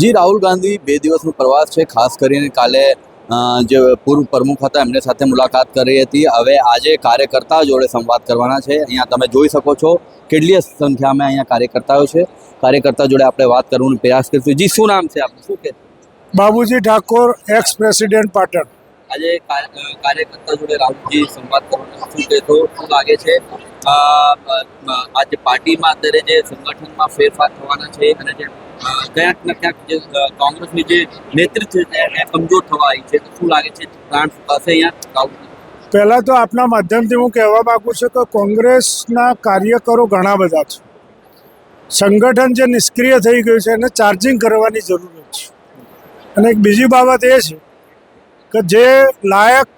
જી રાહુલ ગાંધી 2 દિવસનો પ્રવાસ છે, ખાસ કરીને કાલે જે પૂર્વ પ્રમુખ હતા એમની સાથે મુલાકાત કરી હતી. હવે આજે કાર્યકર્તા જોડે સંવાદ કરવાના છે. અહીંયા તમે જોઈ શકો છો કેટલી સંખ્યામાં અહીંયા કાર્યકર્તાઓ છે. કાર્યકર્તા જોડે આપણે વાત કરવાનો પ્રયાસ કરીશું. જી શું નામ છે આપનું, શું કે બાબુજી ઠાકોર, એક્સ પ્રેસિડેન્ટ પાટણ. આજે કાર્યકર્તા જોડે રાહુલજી સંવાદ કરવાનો શું કહેતો, શું લાગે છે આજે પાર્ટીમાં અત્યારે જે સંગઠનમાં ફેરફાર થવાના છે અને જે ક્યાંક ને ક્યાંક જે કોંગ્રેસની જે નેતૃત્વ છે એને કમજોર થવા આવી છે, તો શું લાગે છે પ્રાણ ફૂંકાશે અહીંયા રાહુલ? પહેલાં તો આપના માધ્યમથી હું કહેવા માગું છું કે કોંગ્રેસના કાર્યકરો ઘણા બધા છે. સંગઠન જે નિષ્ક્રિય થઈ ગયું છે એને ચાર્જિંગ કરવાની જરૂરત છે. અને એક બીજી બાબત એ છે કે જે લાયક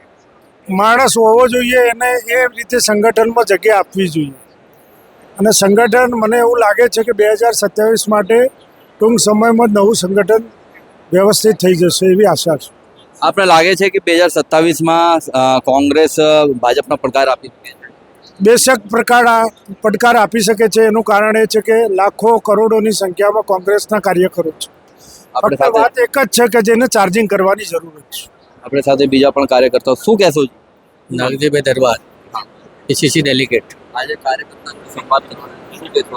માણસ હોવો જોઈએ એને એ રીતે સંગઠનમાં જગ્યા આપવી જોઈએ. અને સંગઠન મને એવું લાગે છે કે 2027 માટે ટૂંક સમયમાં જ નવું સંગઠન વ્યવસ્થિત થઈ જશે એવી આશા છે. આપણે લાગે છે કે 2027માં કોંગ્રેસ ભાજપનો પડકાર આપી શકે છે? બેશક પડકાર આપી શકે છે. એનું કારણ એ છે કે લાખો કરોડોની સંખ્યામાં કોંગ્રેસના કાર્યકરો છે. આપણે ફક્ત વાત એક જ છે કે જેને ચાર્જિંગ કરવાની જરૂરત છે. આપણે સાથે બીજા પણ કાર્યકર્તાઓ, શું કહેશો? નાગજીભાઈ દરબાર, પીસીસી ડેલિગેટ. આજે કાર્યકર્તા સંવાદ કરવાનો શું કહેશો?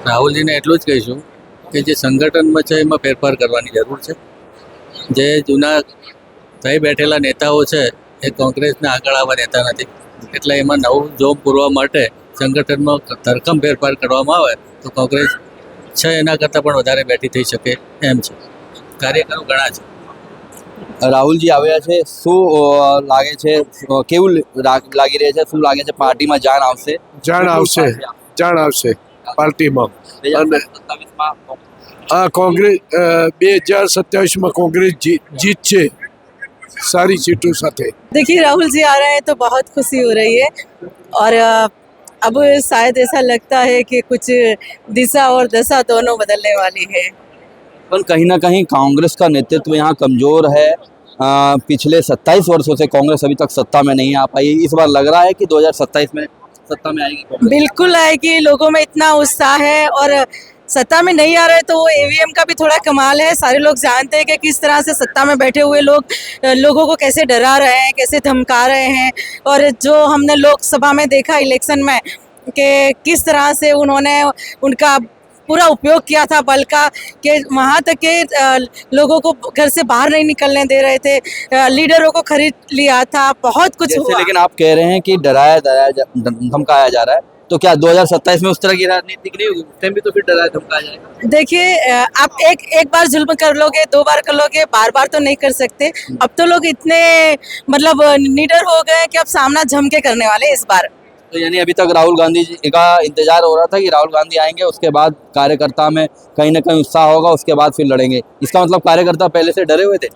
રાહુલજીને એટલું જ કહીશું કે જે સંગઠનમાં છે એમાં ફેરફાર કરવાની જરૂર છે. જે જૂના થઈ બેઠેલા નેતાઓ છે એ કોંગ્રેસને આગળ આવવા દેતા નથી, એટલે એમાં નવું જોમ પૂરવા માટે સંગઠનમાં ધરખમ ફેરફાર કરવામાં આવે તો કોંગ્રેસ છે એના કરતાં પણ વધારે બેઠી થઈ શકે એમ છે. કાર્યકરો ઘણા છે. રાહુલજી આવ્યા છે, શું લાગે છે, કેવું લાગી રહ્યા છે, શું લાગે છે પાર્ટીમાં જાણ આવશે? જાણ આવશે પાર્ટીમાં. અને 2027માં કોંગ્રેસ 2027 કોંગ્રેસ જીતશે सारी सीटों साथे. देखिए राहुल जी आ रहे हैं तो बहुत खुशी हो रही है और अब शायद ऐसा लगता है कि कुछ दिशा और दशा दोनों बदलने वाली है. पर कहीं ना कहीं कांग्रेस का नेतृत्व यहाँ कमजोर है. पिछले 27 वर्षों से कांग्रेस अभी तक सत्ता में नहीं आ पाई. इस बार लग रहा है कि 2027 में सत्ता में आएगी कांग्रेस? बिल्कुल आएगी. लोगों में इतना उत्साह है और सत्ता में नहीं आ रहे तो वो ईवीएम का भी थोड़ा कमाल है. सारे लोग जानते हैं कि किस तरह से सत्ता में बैठे हुए लोगों को कैसे डरा रहे हैं, कैसे धमका रहे हैं. और जो हमने लोकसभा में देखा इलेक्शन में कि किस तरह से उन्होंने उनका पूरा उपयोग किया था बल का, कि वहाँ तक के लोगों को घर से बाहर नहीं निकलने दे रहे थे, लीडरों को खरीद लिया था, बहुत कुछ हुआ. लेकिन आप कह रहे हैं कि डराया धमकाया जा रहा है, तो क्या 2027 में उस तरह की राजनीति नहीं होगी? उस टाइम भी तो फिर डराया धमकाया जाएगा. देखिए आप एक बार जुल्म कर लोगे, 2 बार कर लोगे, बार तो नहीं कर सकते. अब तो लोग इतने मतलब निडर हो गए कि अब सामना जम के करने वाले इस बार. तो यानी अभी तक राहुल गांधी जी का इंतजार हो रहा था कि राहुल गांधी आएंगे, उसके बाद कार्यकर्ता में कहीं ना कहीं उत्साह होगा, उसके बाद फिर लड़ेंगे. इसका मतलब कार्यकर्ता पहले से डरे हुए थे?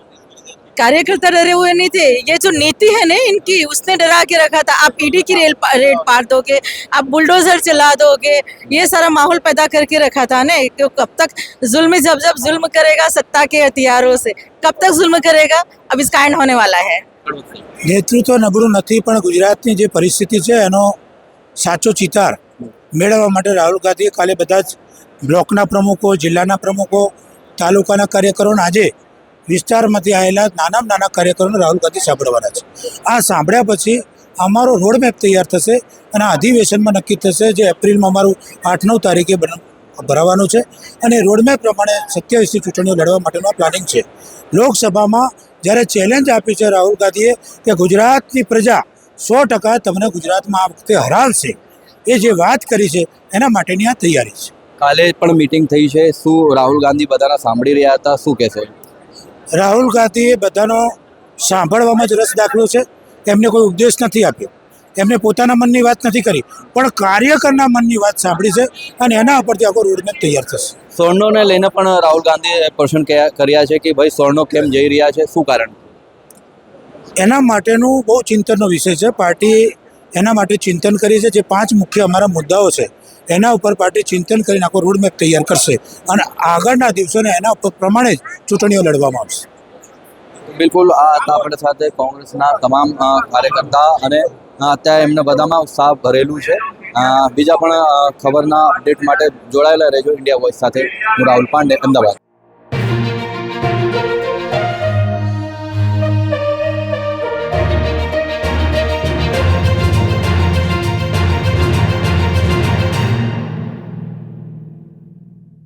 कार्यकर्ता डरे हुए नहीं थे. ये जो नीति है ना इनकी, उसने डरा के रखा था. आप ईडी की रेड पार दोगे, आप बुलडोजर चला दोगे, ये सारा माहौल पैदा करके रखा था ना. तो कब तक जुल्म, जब जुल्म करेगा सत्ता के हथियारों से, कब तक जुल्म करेगा? अब इसका एंड होने वाला है. નેતૃત્વ નબળું નથી, પણ ગુજરાતની જે પરિસ્થિતિ છે એનો સાચો ચિતાર મેળવવા માટે રાહુલ ગાંધીએ કાલે બધા જ બ્લોકના પ્રમુખો, જિલ્લાના પ્રમુખો, તાલુકાના કાર્યકરોને આજે વિસ્તારમાંથી આવેલા નાના કાર્યકરોને રાહુલ ગાંધી સાંભળવાના છે. આ સાંભળ્યા પછી અમારો રોડમેપ તૈયાર થશે અને આ અધિવેશનમાં નક્કી થશે જે એપ્રિલમાં અમારું 8-9 તારીખે ભરાવાનું છે. અને રોડમેપ પ્રમાણે 27ની ચૂંટણીઓ લડવા માટેનું આ પ્લાનિંગ છે. લોકસભામાં જ્યારે ચેલેન્જ આપી છે રાહુલ ગાંધીએ કે ગુજરાતની પ્રજા 100% તમને ગુજરાતમાં આ વખતે હરાવશે, એ જે વાત કરી છે એના માટેની આ તૈયારી છે. કાલે પણ મીટિંગ થઈ છે, શું રાહુલ ગાંધી બધાના સાંભળી રહ્યા હતા, શું કહેશો? રાહુલ ગાંધીએ બધાનો સાંભળવામાં જ રસ દાખવ્યો છે. એમને કોઈ ઉપદેશ નથી આપ્યો, એમને પોતાના મનની વાત નથી કરી, પણ કાર્યકરના મનની વાત સાંભળી છે અને એના ઉપરથી આખો રોડમેપ તૈયાર થશે. સ્વર્ણોને લઈને પણ રાહુલ ગાંધીએ પ્રશ્ન કર્યા છે કે ભાઈ સ્વર્ણો કેમ જઈ રહ્યા છે, શું કારણ? એના માટેનું બહુ ચિંતનનો વિષય છે. પાર્ટીએ એના માટે ચિંતન કરી છે. જે 5 મુખ્ય અમારા મુદ્દાઓ છે એના ઉપર પાર્ટી ચિંતન કરીને આખો રોડમેપ તૈયાર કરશે અને આગળના દિવસોને એના ઉપર પ્રમાણે જ ચૂંટણીઓ લડવામાં આવશે. બિલકુલ, આ હતા આપણી સાથે કોંગ્રેસના તમામ કાર્યકર્તા અને અત્યારે એમને બધામાં ઉત્સાહ ભરેલું છે. બીજા પણ ખબરના અપડેટ માટે જોડાયેલા રહેજો ઇન્ડિયા વોઇસ સાથે. હું રાહુલ પાંડે, અમદાવાદ.